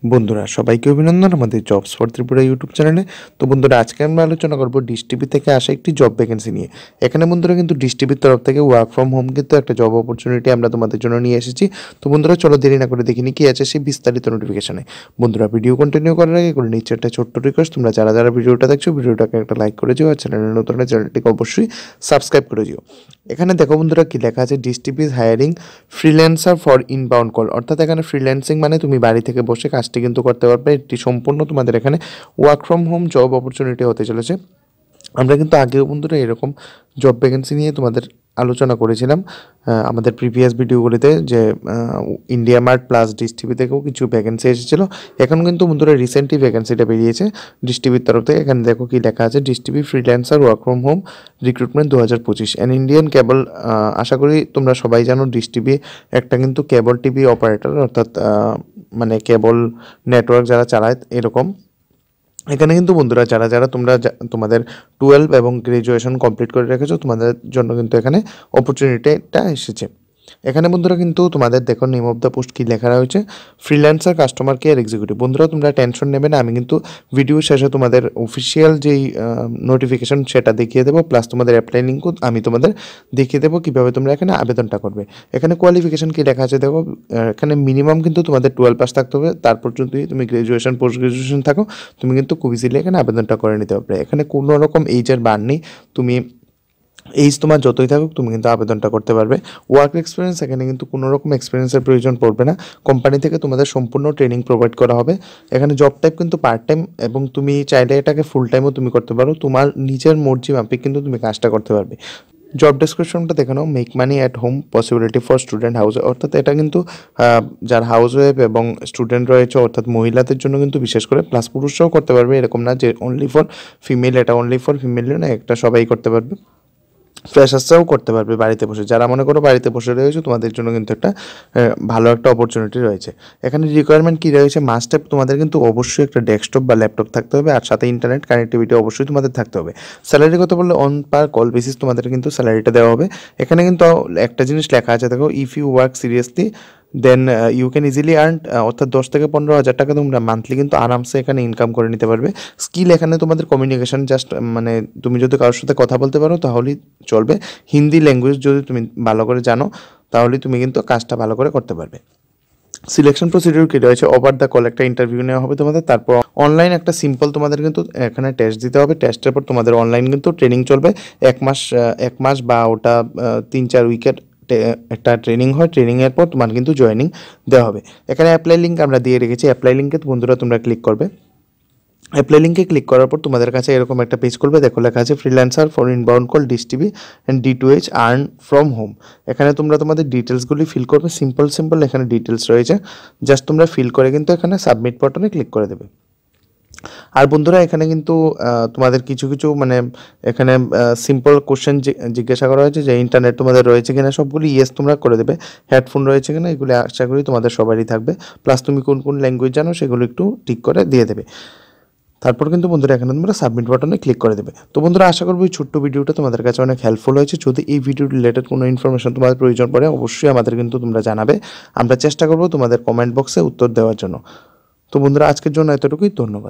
বন্ধুরা সবাইকে অভিনন্দন আমাদের জবস ফর ত্রিপুরা ইউটিউব চ্যানেলে। তো বন্ধুরা আজকে আমরা আলোচনা করব ডিশ টিভি থেকে আসা একটি জব ভ্যাকেন্সি নিয়ে। এখানে বন্ধুরা কিন্তু ডিশ টিভির তরফ থেকে ওয়ার্ক ফ্রম হোম কিন্তু একটা জব অপরচুনিটি আমরা তোমাদের জন্য নিয়ে এসেছি। তো বন্ধুরা চলো দেরি না করে দেখিনি কি আছে সেই বিস্তারিত নোটিফিকেশনে। বন্ধুরা ভিডিও কন্টিনিউ করার আগে করে নিচ্ছে একটা ছোট্ট রিকোয়েস্ট, তোমরা যারা যারা ভিডিওটা দেখছো ভিডিওটাকে একটা লাইক করে দিও, আর চ্যানেলের নতুন চ্যানেলটিকে অবশ্যই সাবস্ক্রাইব করে দিও। এখানে দেখো বন্ধুরা কি লেখা আছে, dish TV is hiring freelancer for inbound call. অর্থাৎ এখানে ফ্রিল্যান্সিং মানে তুমি বাড়ি থেকে বসে কাজটি কিন্তু করতে পারবে। এটি সম্পূর্ণ তোমাদের এখানে work from home job opportunity হতে চলেছে। আমরা কিন্তু আগেও বন্ধুরা এরকম জব ভ্যাকেন্সি নিয়ে তোমাদের আলোচনা করেছিলাম আমাদের প্রিভিয়াস ভিডিওগুলিতে, যে India mart plus dish TV থেকেও কিছু ভ্যাকেন্সি এসেছিলো। এখন কিন্তু বন্ধুরা রিসেন্টলি ভ্যাকেন্সিটা বেরিয়েছে ডিশ টিভির তরফ থেকে। এখানে দেখো কি লেখা আছে, dish TV freelancer work from home recruitment 2025 and Indian cable. আশা করি তোমরা সবাই জানো ডিশ টিভি একটা কিন্তু কেবল টিভি অপারেটর, অর্থাৎ মানে কেবল নেটওয়ার্ক যারা চালায় এরকম। এখানে কিন্তু বন্ধুরা যারা যারা তোমরা তোমাদের 12 এবং গ্রাজুয়েশন কমপ্লিট করে রেখেছো তোমাদের জন্য কিন্তু এখানে অপরচুনিটিটা এসেছে। এখানে বন্ধুরা কিন্তু তোমাদের দেখো নেম অফ দ্য পোস্ট কী লেখা রয়েছে, ফ্রিল্যান্সার কাস্টমার কেয়ার এক্সিকিউটিভ। বন্ধুরা তোমরা টেনশন নেবে না, আমি কিন্তু ভিডিও শেষে তোমাদের অফিসিয়াল যেই নোটিফিকেশন সেটা দেখিয়ে দেবো, প্লাস তোমাদের অ্যাপ্লাই লিঙ্কও আমি তোমাদের দেখিয়ে দেবো কীভাবে তোমরা এখানে আবেদনটা করবে। এখানে কোয়ালিফিকেশন কী লেখা আছে দেখো, এখানে মিনিমাম কিন্তু তোমাদের 12 পাস থাকতে হবে। তারপর যদি তুমি গ্রাজুয়েশন পোস্ট গ্রাজুয়েশন থাকো তুমি কিন্তু খুব ইজিলি এখানে আবেদনটা করে নিতে পারবে। এখানে কোনো রকম এইজের বার নেই, তুমি এইজ তোমার যতই থাকুক তুমি কিন্তু আবেদনটা করতে পারবে। ওয়ার্ক এক্সপিরিয়েন্স, এখানে কিন্তু কোনো রকম এক্সপিরিয়েন্সের প্রয়োজন পড়বে না। কোম্পানি থেকে তোমাদের সম্পূর্ণ ট্রেনিং প্রোভাইড করা হবে। এখানে জব টাইপ কিন্তু পার্ট টাইম, এবং তুমি চাইলে এটাকে ফুল টাইমও তুমি করতে পারো। তোমার নিজের মর্জি মাফিক কিন্তু তুমি কাজটা করতে পারবে। জব ডেসক্রিপশনটা দেখে নাও, make money at home possibility for student house. অর্থাৎ এটা কিন্তু যার হাউস ওয়াইফ এবং স্টুডেন্ট রয়েছে অর্থাৎ মহিলাদের জন্য কিন্তু বিশেষ করে, প্লাস পুরুষরাও করতে পারবে, এরকম না যে অনলি ফর ফিমেল। এটা অনলি ফর ফিমেল না, একটা সবাই করতে পারবে। ফ্রেশার্সরাও করতে পারবে বাড়িতে বসে। যারা মনে করো বাড়িতে বসে রয়েছে তোমাদের জন্য কিন্তু একটা ভালো একটা অপরচুনিটি রয়েছে। এখানে রিকোয়ারমেন্ট কী রয়েছে, মাস্ট হ্যাভ তোমাদের কিন্তু অবশ্যই একটা ডেস্কটপ বা ল্যাপটপ থাকতে হবে, আর সাথে ইন্টারনেট কানেক্টিভিটি অবশ্যই তোমাদের থাকতে হবে। স্যালারি কথা বললে অন পার কল বেসিস তোমাদের কিন্তু স্যালারিটা দেওয়া হবে। এখানে কিন্তু একটা জিনিস লেখা আছে দেখো, if you work seriously then you can easily earn, অর্থাৎ 10 থেকে 15 হাজার টাকা তোমরা মান্থলি কিন্তু আরামসে এখানে ইনকাম করে নিতে পারবে। স্কিল এখানে তোমাদের কমিউনিকেশন, জাস্ট মানে তুমি যদি কারোর সাথে কথা বলতে পারো তাহলেই চলবে। হিন্দি ল্যাঙ্গুয়েজ যদি তুমি ভালো করে জানো তাহলে তুমি কিন্তু কাজটা ভালো করে করতে পারবে। সিলেকশন প্রসিডিউর কী রয়েছে, ওভার দ্য কল একটা ইন্টারভিউ নেওয়া হবে তোমাদের, তারপর অনলাইন একটা সিম্পল তোমাদের কিন্তু এখানে টেস্ট দিতে হবে। টেস্টের পর তোমাদের অনলাইন কিন্তু ট্রেনিং চলবে 1 মাস বা ওটা 3-4 উইকের একটা ট্রেনিং হয়। ট্রেনিংয়ের পর তোমার কিন্তু জয়েনিং দেওয়া হবে। এখানে অ্যাপ্লাই লিঙ্ক আমরা দিয়ে রেখেছি, অ্যাপ্লাই লিঙ্কে বন্ধুরা তোমরা ক্লিক করবে। অ্যাপ্লাই লিঙ্কে ক্লিক করার পর তোমাদের কাছে এরকম একটা পেজ করবে, দেখো লেখা আছে freelancer for inbound call dish TV and D2H earn from home. এখানে তোমরা তোমাদের ডিটেলসগুলি ফিল করবে, সিম্পল এখানে ডিটেলস রয়েছে, জাস্ট তোমরা ফিল করে কিন্তু এখানে সাবমিট বাটনে ক্লিক করে দেবে। আর বন্ধুরা এখানে কিন্তু তোমাদের কিছু কিছু মানে এখানে সিম্পল কোশ্চেন জিজ্ঞাসা করা হয়েছে, যে ইন্টারনেট তোমাদের রয়েছে কিনা, সবগুলি ইয়েস তোমরা করে দেবে। হেডফোন রয়েছে কিনা এগুলি আশা করি তোমাদের সবারই থাকবে, প্লাস তুমি কোন কোন ল্যাঙ্গুয়েজ জানো সেগুলো একটু ঠিক করে দিয়ে দেবে। তারপর কিন্তু বন্ধুরা এখানে তোমরা সাবমিট বাটনে ক্লিক করে দেবে। তো বন্ধুরা আশা করবো এই ছোট্ট ভিডিওটা তোমাদের কাছে অনেক হেল্পফুল হয়েছে। যদি এই ভিডিও রিলেটেড কোনো ইনফরমেশন তোমাদের প্রয়োজন পড়ে অবশ্যই আমাদের কিন্তু তোমরা জানাবে, আমরা চেষ্টা করবো তোমাদের কমেন্ট বক্সে উত্তর দেওয়ার জন্য। তো বন্ধুরা আজকের জন্য এতটুকুই, ধন্যবাদ।